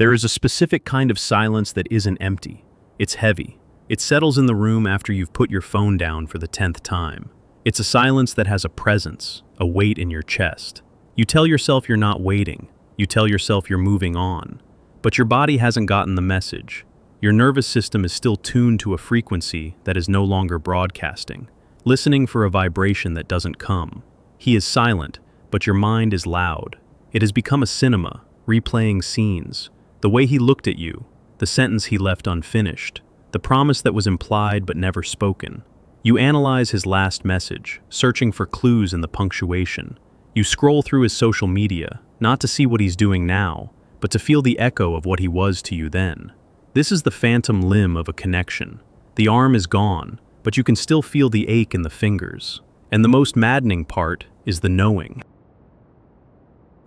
There is a specific kind of silence that isn't empty. It's heavy. It settles in the room after you've put your phone down for the 10th time. It's a silence that has a presence, a weight in your chest. You tell yourself you're not waiting. You tell yourself you're moving on. But your body hasn't gotten the message. Your nervous system is still tuned to a frequency that is no longer broadcasting, listening for a vibration that doesn't come. He is silent, but your mind is loud. It has become a cinema, replaying scenes. The way he looked at you, the sentence he left unfinished, the promise that was implied but never spoken. You analyze his last message, searching for clues in the punctuation. You scroll through his social media, not to see what he's doing now, but to feel the echo of what he was to you then. This is the phantom limb of a connection. The arm is gone, but you can still feel the ache in the fingers. And the most maddening part is the knowing.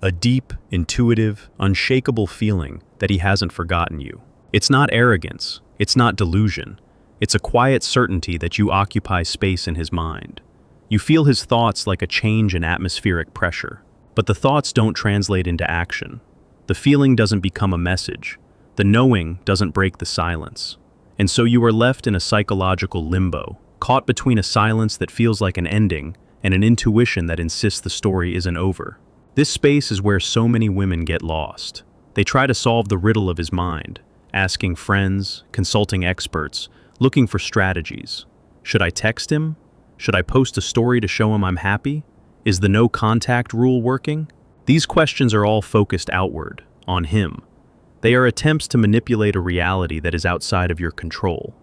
A deep, intuitive, unshakable feeling that he hasn't forgotten you. It's not arrogance, it's not delusion. It's a quiet certainty that you occupy space in his mind. You feel his thoughts like a change in atmospheric pressure. But the thoughts don't translate into action. The feeling doesn't become a message. The knowing doesn't break the silence. And so you are left in a psychological limbo, caught between a silence that feels like an ending and an intuition that insists the story isn't over. This space is where so many women get lost. They try to solve the riddle of his mind, asking friends, consulting experts, looking for strategies. Should I text him? Should I post a story to show him I'm happy? Is the no contact rule working? These questions are all focused outward, on him. They are attempts to manipulate a reality that is outside of your control.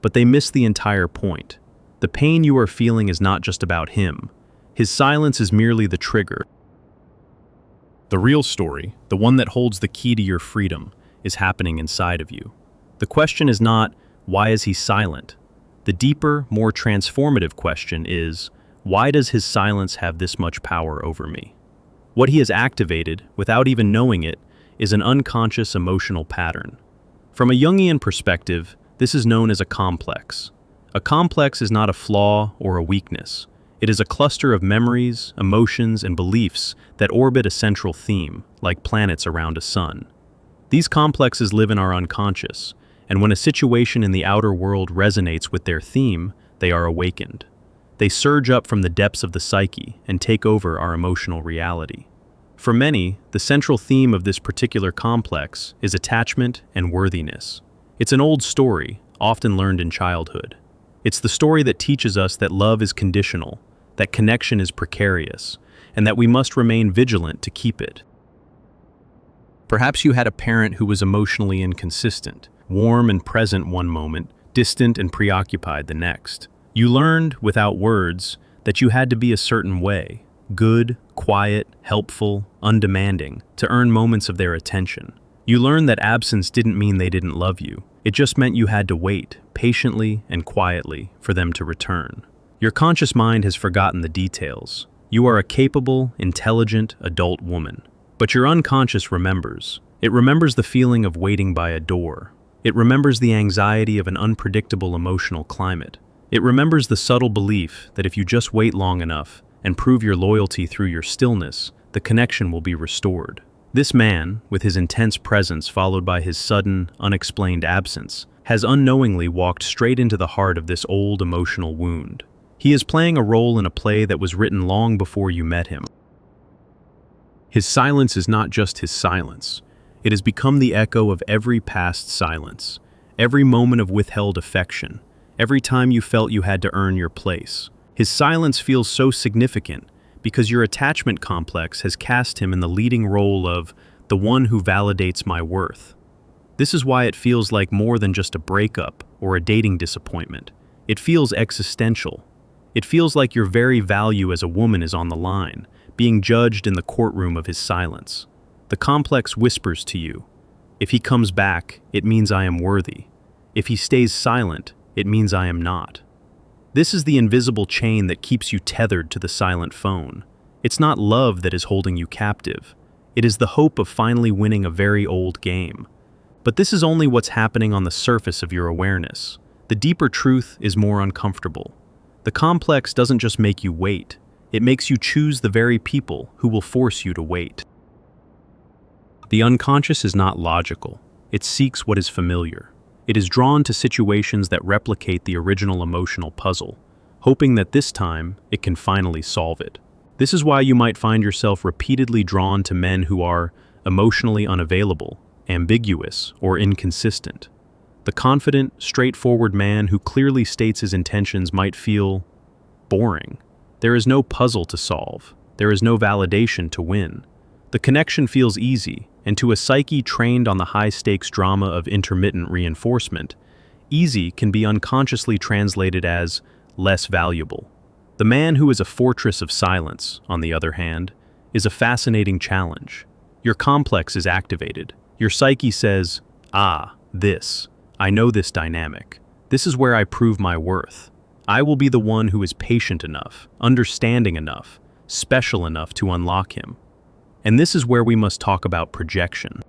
But they miss the entire point. The pain you are feeling is not just about him. His silence is merely the trigger. The real story, the one that holds the key to your freedom, is happening inside of you. The question is not, why is he silent? The deeper, more transformative question is, why does his silence have this much power over me? What he has activated, without even knowing it, is an unconscious emotional pattern. From a Jungian perspective, this is known as a complex. A complex is not a flaw or a weakness. It is a cluster of memories, emotions, and beliefs that orbit a central theme, like planets around a sun. These complexes live in our unconscious, and when a situation in the outer world resonates with their theme, they are awakened. They surge up from the depths of the psyche and take over our emotional reality. For many, the central theme of this particular complex is attachment and worthiness. It's an old story, often learned in childhood. It's the story that teaches us that love is conditional, that connection is precarious, and that we must remain vigilant to keep it. Perhaps you had a parent who was emotionally inconsistent, warm and present one moment, distant and preoccupied the next. You learned, without words, that you had to be a certain way, good, quiet, helpful, undemanding, to earn moments of their attention. You learned that absence didn't mean they didn't love you. It just meant you had to wait, patiently and quietly, for them to return. Your conscious mind has forgotten the details. You are a capable, intelligent, adult woman. But your unconscious remembers. It remembers the feeling of waiting by a door. It remembers the anxiety of an unpredictable emotional climate. It remembers the subtle belief that if you just wait long enough and prove your loyalty through your stillness, the connection will be restored. This man, with his intense presence followed by his sudden, unexplained absence, has unknowingly walked straight into the heart of this old emotional wound. He is playing a role in a play that was written long before you met him. His silence is not just his silence. It has become the echo of every past silence, every moment of withheld affection, every time you felt you had to earn your place. His silence feels so significant because your attachment complex has cast him in the leading role of the one who validates my worth. This is why it feels like more than just a breakup or a dating disappointment. It feels existential. It feels like your very value as a woman is on the line, being judged in the courtroom of his silence. The complex whispers to you, if he comes back, it means I am worthy. If he stays silent, it means I am not. This is the invisible chain that keeps you tethered to the silent phone. It's not love that is holding you captive. It is the hope of finally winning a very old game. But this is only what's happening on the surface of your awareness. The deeper truth is more uncomfortable. The complex doesn't just make you wait. It makes you choose the very people who will force you to wait. The unconscious is not logical. It seeks what is familiar. It is drawn to situations that replicate the original emotional puzzle, hoping that this time it can finally solve it. This is why you might find yourself repeatedly drawn to men who are emotionally unavailable, ambiguous, or inconsistent. The confident, straightforward man who clearly states his intentions might feel boring. There is no puzzle to solve. There is no validation to win. The connection feels easy, and to a psyche trained on the high-stakes drama of intermittent reinforcement, easy can be unconsciously translated as less valuable. The man who is a fortress of silence, on the other hand, is a fascinating challenge. Your complex is activated. Your psyche says, this. I know this dynamic. This is where I prove my worth. I will be the one who is patient enough, understanding enough, special enough to unlock him. And this is where we must talk about projection.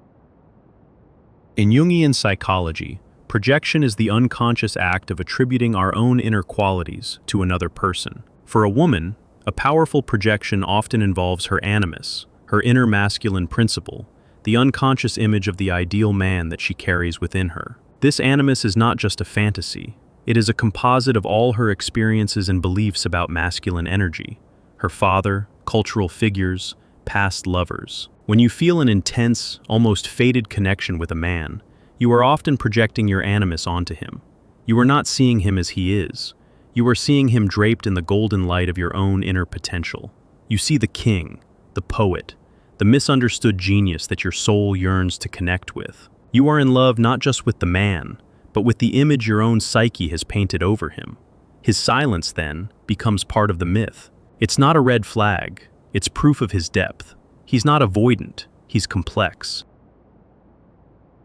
In Jungian psychology, projection is the unconscious act of attributing our own inner qualities to another person. For a woman, a powerful projection often involves her animus, her inner masculine principle, the unconscious image of the ideal man that she carries within her. This animus is not just a fantasy. It is a composite of all her experiences and beliefs about masculine energy, her father, cultural figures, past lovers. When you feel an intense, almost fated connection with a man, you are often projecting your animus onto him. You are not seeing him as he is. You are seeing him draped in the golden light of your own inner potential. You see the king, the poet, the misunderstood genius that your soul yearns to connect with. You are in love not just with the man, but with the image your own psyche has painted over him. His silence, then, becomes part of the myth. It's not a red flag. It's proof of his depth. He's not avoidant. He's complex.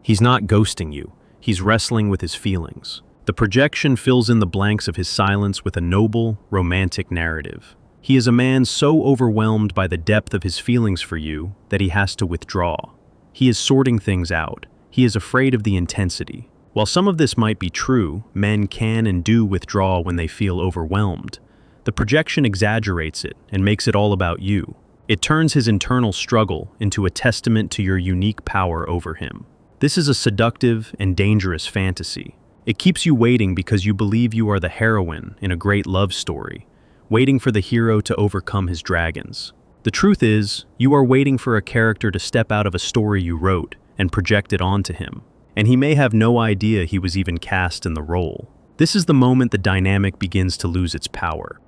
He's not ghosting you. He's wrestling with his feelings. The projection fills in the blanks of his silence with a noble, romantic narrative. He is a man so overwhelmed by the depth of his feelings for you that he has to withdraw. He is sorting things out. He is afraid of the intensity. While some of this might be true, men can and do withdraw when they feel overwhelmed. The projection exaggerates it and makes it all about you. It turns his internal struggle into a testament to your unique power over him. This is a seductive and dangerous fantasy. It keeps you waiting because you believe you are the heroine in a great love story, waiting for the hero to overcome his dragons. The truth is, you are waiting for a character to step out of a story you wrote and project it onto him, and he may have no idea he was even cast in the role. This is the moment the dynamic begins to lose its power.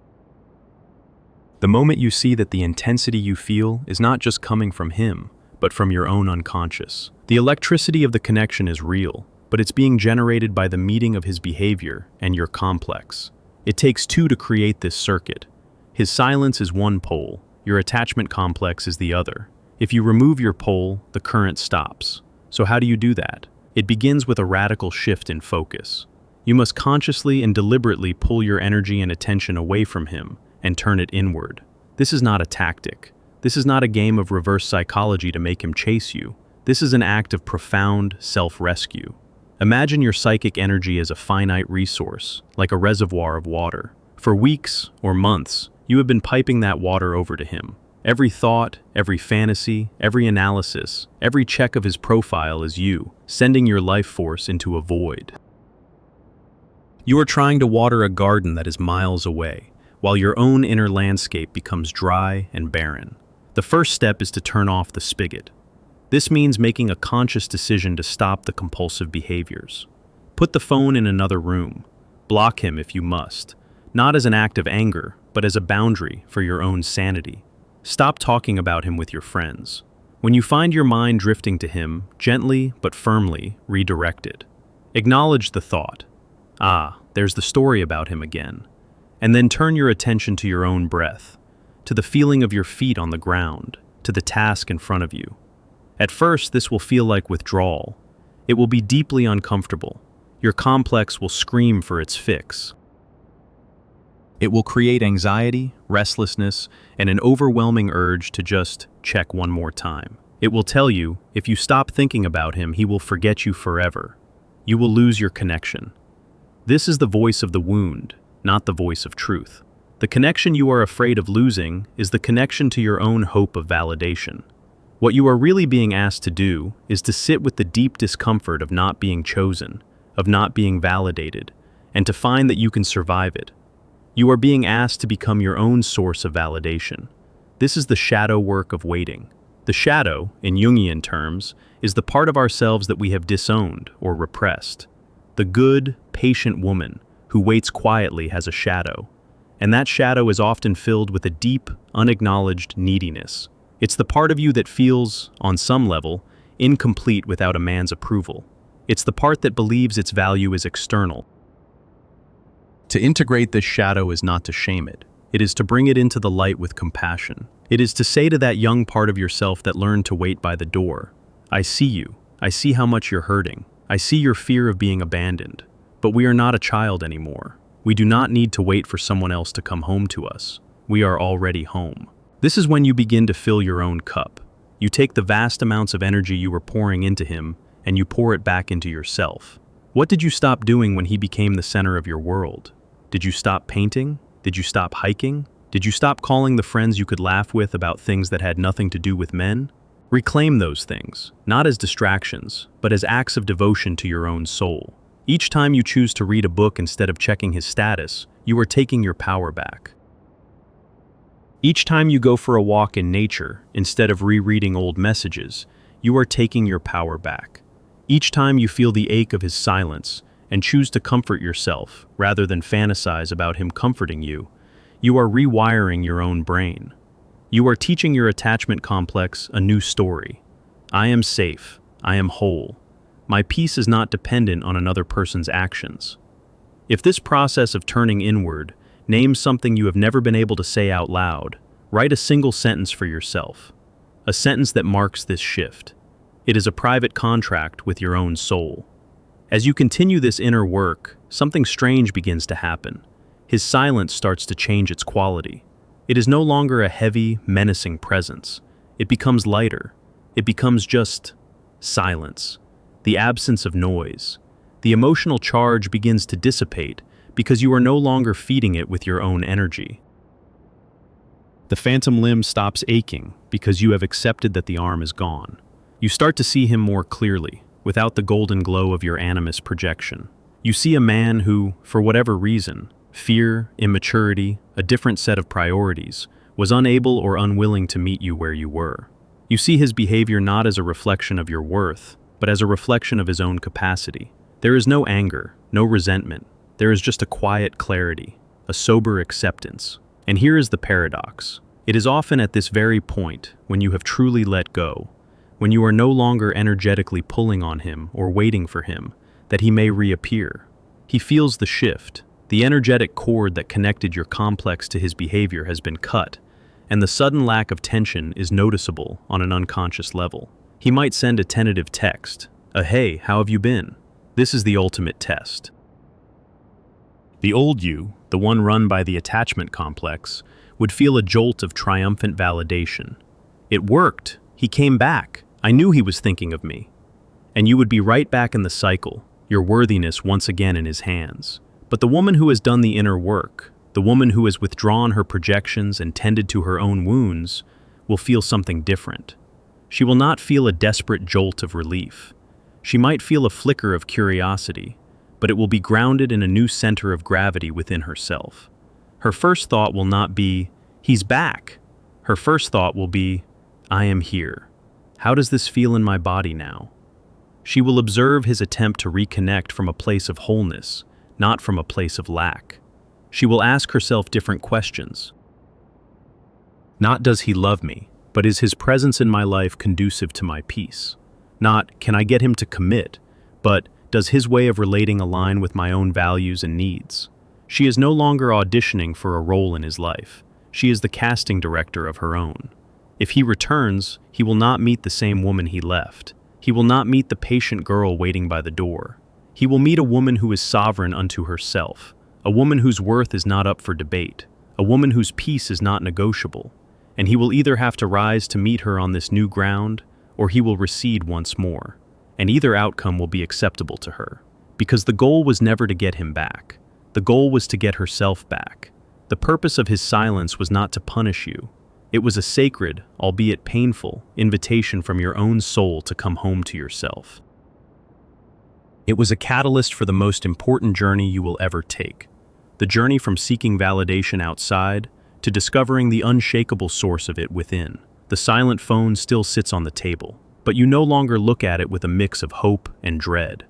The moment you see that the intensity you feel is not just coming from him, but from your own unconscious. The electricity of the connection is real, but it's being generated by the meeting of his behavior and your complex. It takes two to create this circuit. His silence is one pole, your attachment complex is the other. If you remove your pole, the current stops. So how do you do that? It begins with a radical shift in focus. You must consciously and deliberately pull your energy and attention away from him and turn it inward. This is not a tactic. This is not a game of reverse psychology to make him chase you. This is an act of profound self-rescue. Imagine your psychic energy as a finite resource, like a reservoir of water. For weeks or months, you have been piping that water over to him. Every thought, every fantasy, every analysis, every check of his profile is you, sending your life force into a void. You are trying to water a garden that is miles away, while your own inner landscape becomes dry and barren. The first step is to turn off the spigot. This means making a conscious decision to stop the compulsive behaviors. Put the phone in another room. Block him if you must, not as an act of anger, but as a boundary for your own sanity. Stop talking about him with your friends. When you find your mind drifting to him, gently but firmly redirect it. Acknowledge the thought. There's the story about him again. And then turn your attention to your own breath, to the feeling of your feet on the ground, to the task in front of you. At first, this will feel like withdrawal. It will be deeply uncomfortable. Your complex will scream for its fix. It will create anxiety, restlessness, and an overwhelming urge to just check one more time. It will tell you, if you stop thinking about him, he will forget you forever. You will lose your connection. This is the voice of the wound, not the voice of truth. The connection you are afraid of losing is the connection to your own hope of validation. What you are really being asked to do is to sit with the deep discomfort of not being chosen, of not being validated, and to find that you can survive it. You are being asked to become your own source of validation. This is the shadow work of waiting. The shadow, in Jungian terms, is the part of ourselves that we have disowned or repressed. The good, patient woman who waits quietly has a shadow, and that shadow is often filled with a deep, unacknowledged neediness. It's the part of you that feels, on some level, incomplete without a man's approval. It's the part that believes its value is external. To integrate this shadow is not to shame it. It is to bring it into the light with compassion. It is to say to that young part of yourself that learned to wait by the door, I see you. I see how much you're hurting. I see your fear of being abandoned. But we are not a child anymore. We do not need to wait for someone else to come home to us. We are already home. This is when you begin to fill your own cup. You take the vast amounts of energy you were pouring into him and you pour it back into yourself. What did you stop doing when he became the center of your world? Did you stop painting? Did you stop hiking? Did you stop calling the friends you could laugh with about things that had nothing to do with men? Reclaim those things, not as distractions, but as acts of devotion to your own soul. Each time you choose to read a book instead of checking his status, you are taking your power back. Each time you go for a walk in nature, instead of rereading old messages, you are taking your power back. Each time you feel the ache of his silence and choose to comfort yourself rather than fantasize about him comforting you, you are rewiring your own brain. You are teaching your attachment complex a new story. I am safe. I am whole. My peace is not dependent on another person's actions. If this process of turning inward names something you have never been able to say out loud, write a single sentence for yourself. A sentence that marks this shift. It is a private contract with your own soul. As you continue this inner work, something strange begins to happen. His silence starts to change its quality. It is no longer a heavy, menacing presence. It becomes lighter. It becomes just silence, the absence of noise. The emotional charge begins to dissipate because you are no longer feeding it with your own energy. The phantom limb stops aching because you have accepted that the arm is gone. You start to see him more clearly, without the golden glow of your animus projection. You see a man who, for whatever reason, fear, immaturity, a different set of priorities, was unable or unwilling to meet you where you were. You see his behavior not as a reflection of your worth, but as a reflection of his own capacity. There is no anger, no resentment. There is just a quiet clarity, a sober acceptance. And here is the paradox. It is often at this very point, when you have truly let go, when you are no longer energetically pulling on him or waiting for him, that he may reappear. He feels the shift. The energetic cord that connected your complex to his behavior has been cut, and the sudden lack of tension is noticeable on an unconscious level. He might send a tentative text, a "Hey, how have you been?" This is the ultimate test. The old you, the one run by the attachment complex, would feel a jolt of triumphant validation. It worked. He came back. I knew he was thinking of me. And you would be right back in the cycle, your worthiness once again in his hands. But the woman who has done the inner work, the woman who has withdrawn her projections and tended to her own wounds, will feel something different. She will not feel a desperate jolt of relief. She might feel a flicker of curiosity, but it will be grounded in a new center of gravity within herself. Her first thought will not be, "He's back." Her first thought will be, "I am here. How does this feel in my body now?" She will observe his attempt to reconnect from a place of wholeness, not from a place of lack. She will ask herself different questions. Not does he love me, but is his presence in my life conducive to my peace? Not can I get him to commit, but does his way of relating align with my own values and needs? She is no longer auditioning for a role in his life. She is the casting director of her own. If he returns, he will not meet the same woman he left. He will not meet the patient girl waiting by the door. He will meet a woman who is sovereign unto herself, a woman whose worth is not up for debate, a woman whose peace is not negotiable, and he will either have to rise to meet her on this new ground, or he will recede once more, and either outcome will be acceptable to her, because the goal was never to get him back. The goal was to get herself back. The purpose of his silence was not to punish you. It was a sacred, albeit painful, invitation from your own soul to come home to yourself. It was a catalyst for the most important journey you will ever take. The journey from seeking validation outside to discovering the unshakable source of it within. The silent phone still sits on the table, but you no longer look at it with a mix of hope and dread.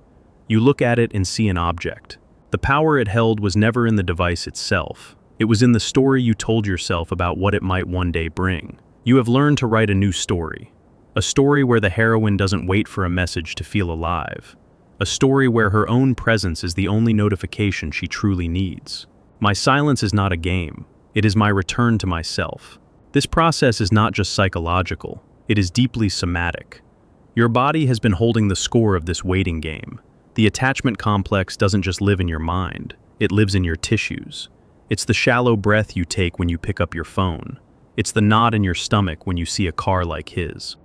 You look at it and see an object. The power it held was never in the device itself. It was in the story you told yourself about what it might one day bring. You have learned to write a new story. A story where the heroine doesn't wait for a message to feel alive. A story where her own presence is the only notification she truly needs. My silence is not a game. It is my return to myself. This process is not just psychological. It is deeply somatic. Your body has been holding the score of this waiting game. The attachment complex doesn't just live in your mind. It lives in your tissues. It's the shallow breath you take when you pick up your phone. It's the knot in your stomach when you see a car like his.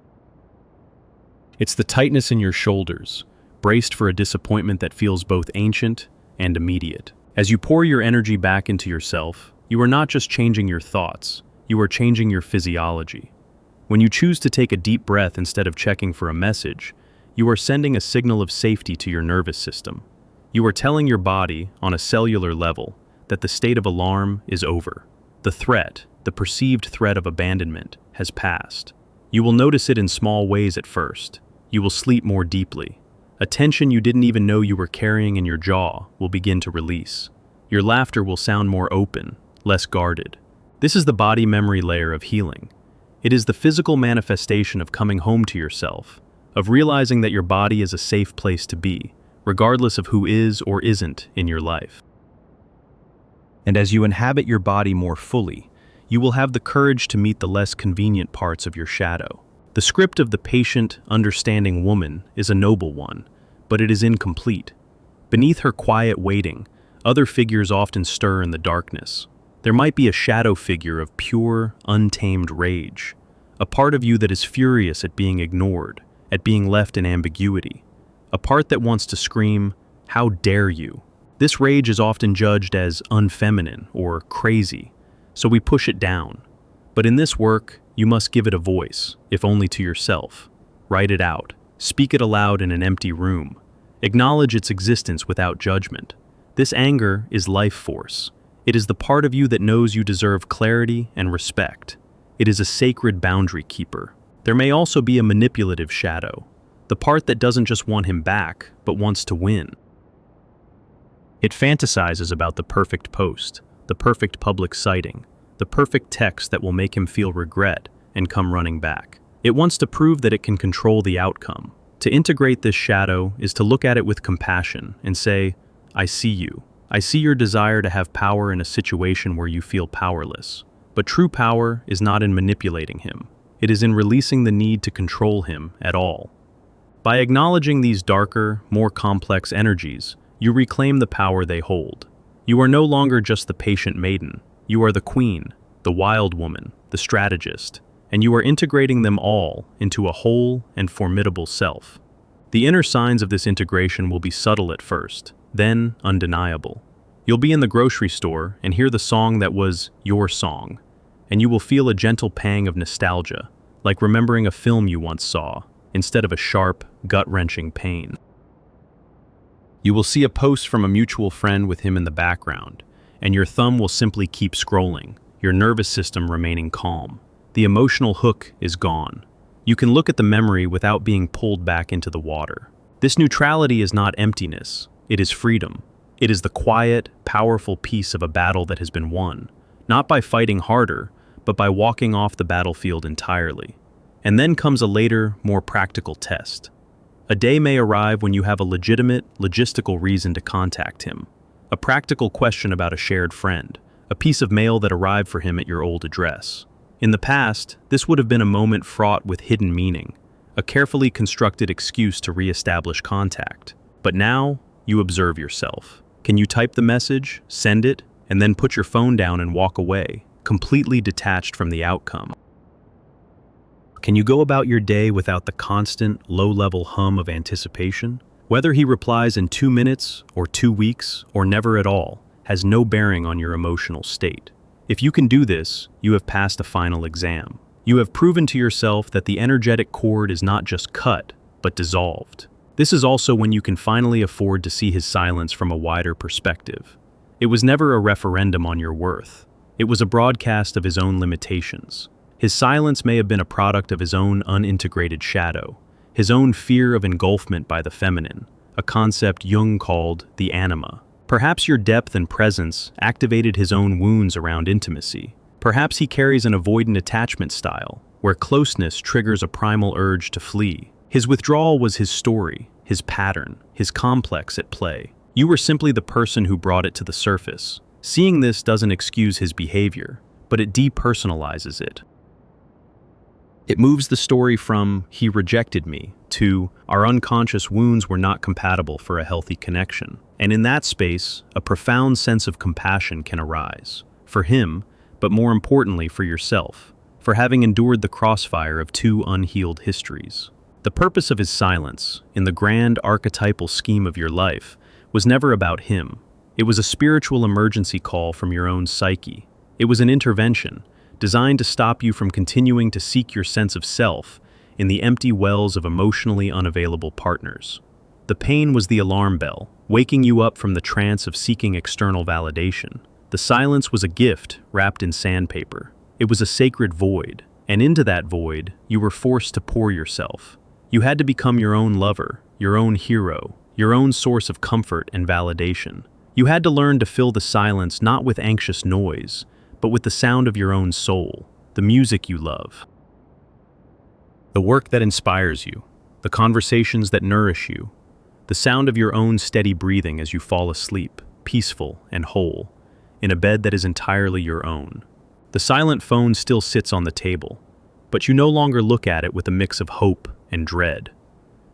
It's the tightness in your shoulders, braced for a disappointment that feels both ancient and immediate. As you pour your energy back into yourself, you are not just changing your thoughts, you are changing your physiology. When you choose to take a deep breath instead of checking for a message, you are sending a signal of safety to your nervous system. You are telling your body, on a cellular level, that the state of alarm is over. The threat, the perceived threat of abandonment, has passed. You will notice it in small ways at first. You will sleep more deeply. A tension you didn't even know you were carrying in your jaw will begin to release. Your laughter will sound more open, less guarded. This is the body memory layer of healing. It is the physical manifestation of coming home to yourself, of realizing that your body is a safe place to be, regardless of who is or isn't in your life. And as you inhabit your body more fully, you will have the courage to meet the less convenient parts of your shadow. The script of the patient, understanding woman is a noble one, but it is incomplete. Beneath her quiet waiting, other figures often stir in the darkness. There might be a shadow figure of pure, untamed rage, a part of you that is furious at being ignored, at being left in ambiguity, a part that wants to scream, "How dare you?" This rage is often judged as unfeminine or crazy, so we push it down. But in this work, you must give it a voice, if only to yourself. Write it out. Speak it aloud in an empty room. Acknowledge its existence without judgment. This anger is life force. It is the part of you that knows you deserve clarity and respect. It is a sacred boundary keeper. There may also be a manipulative shadow, the part that doesn't just want him back, but wants to win. It fantasizes about the perfect post, the perfect public sighting, the perfect text that will make him feel regret and come running back. It wants to prove that it can control the outcome. To integrate this shadow is to look at it with compassion and say, "I see you. I see your desire to have power in a situation where you feel powerless." But true power is not in manipulating him. It is in releasing the need to control him at all. By acknowledging these darker, more complex energies, you reclaim the power they hold. You are no longer just the patient maiden. You are the queen, the wild woman, the strategist, and you are integrating them all into a whole and formidable self. The inner signs of this integration will be subtle at first, then undeniable. You'll be in the grocery store and hear the song that was your song, and you will feel a gentle pang of nostalgia, like remembering a film you once saw, instead of a sharp, gut-wrenching pain. You will see a post from a mutual friend with him in the background, and your thumb will simply keep scrolling, your nervous system remaining calm. The emotional hook is gone. You can look at the memory without being pulled back into the water. This neutrality is not emptiness, it is freedom. It is the quiet, powerful peace of a battle that has been won, not by fighting harder, but by walking off the battlefield entirely. And then comes a later, more practical test. A day may arrive when you have a legitimate, logistical reason to contact him. A practical question about a shared friend, a piece of mail that arrived for him at your old address. In the past, this would have been a moment fraught with hidden meaning, a carefully constructed excuse to re-establish contact. But now, you observe yourself. Can you type the message, send it, and then put your phone down and walk away, completely detached from the outcome? Can you go about your day without the constant, low-level hum of anticipation? Whether he replies in 2 minutes, or 2 weeks, or never at all, has no bearing on your emotional state. If you can do this, you have passed a final exam. You have proven to yourself that the energetic cord is not just cut, but dissolved. This is also when you can finally afford to see his silence from a wider perspective. It was never a referendum on your worth. It was a broadcast of his own limitations. His silence may have been a product of his own unintegrated shadow, his own fear of engulfment by the feminine, a concept Jung called the anima. Perhaps your depth and presence activated his own wounds around intimacy. Perhaps he carries an avoidant attachment style, where closeness triggers a primal urge to flee. His withdrawal was his story, his pattern, his complex at play. You were simply the person who brought it to the surface. Seeing this doesn't excuse his behavior, but it depersonalizes it. It moves the story from "he rejected me" to "our unconscious wounds were not compatible for a healthy connection." And in that space, a profound sense of compassion can arise. For him, but more importantly for yourself, for having endured the crossfire of two unhealed histories. The purpose of his silence, in the grand archetypal scheme of your life, was never about him. It was a spiritual emergency call from your own psyche. It was an intervention, designed to stop you from continuing to seek your sense of self in the empty wells of emotionally unavailable partners. The pain was the alarm bell, waking you up from the trance of seeking external validation. The silence was a gift wrapped in sandpaper. It was a sacred void, and into that void, you were forced to pour yourself. You had to become your own lover, your own hero, your own source of comfort and validation. You had to learn to fill the silence not with anxious noise, but with the sound of your own soul, the music you love. The work that inspires you, the conversations that nourish you, the sound of your own steady breathing as you fall asleep, peaceful and whole, in a bed that is entirely your own. The silent phone still sits on the table, but you no longer look at it with a mix of hope and dread.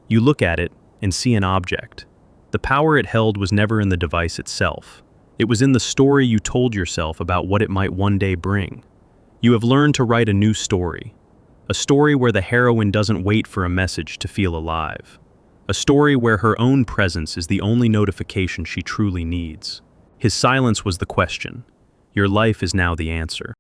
You look at it and see an object. The power it held was never in the device itself. It was in the story you told yourself about what it might one day bring. You have learned to write a new story. A story where the heroine doesn't wait for a message to feel alive. A story where her own presence is the only notification she truly needs. His silence was the question. Your life is now the answer.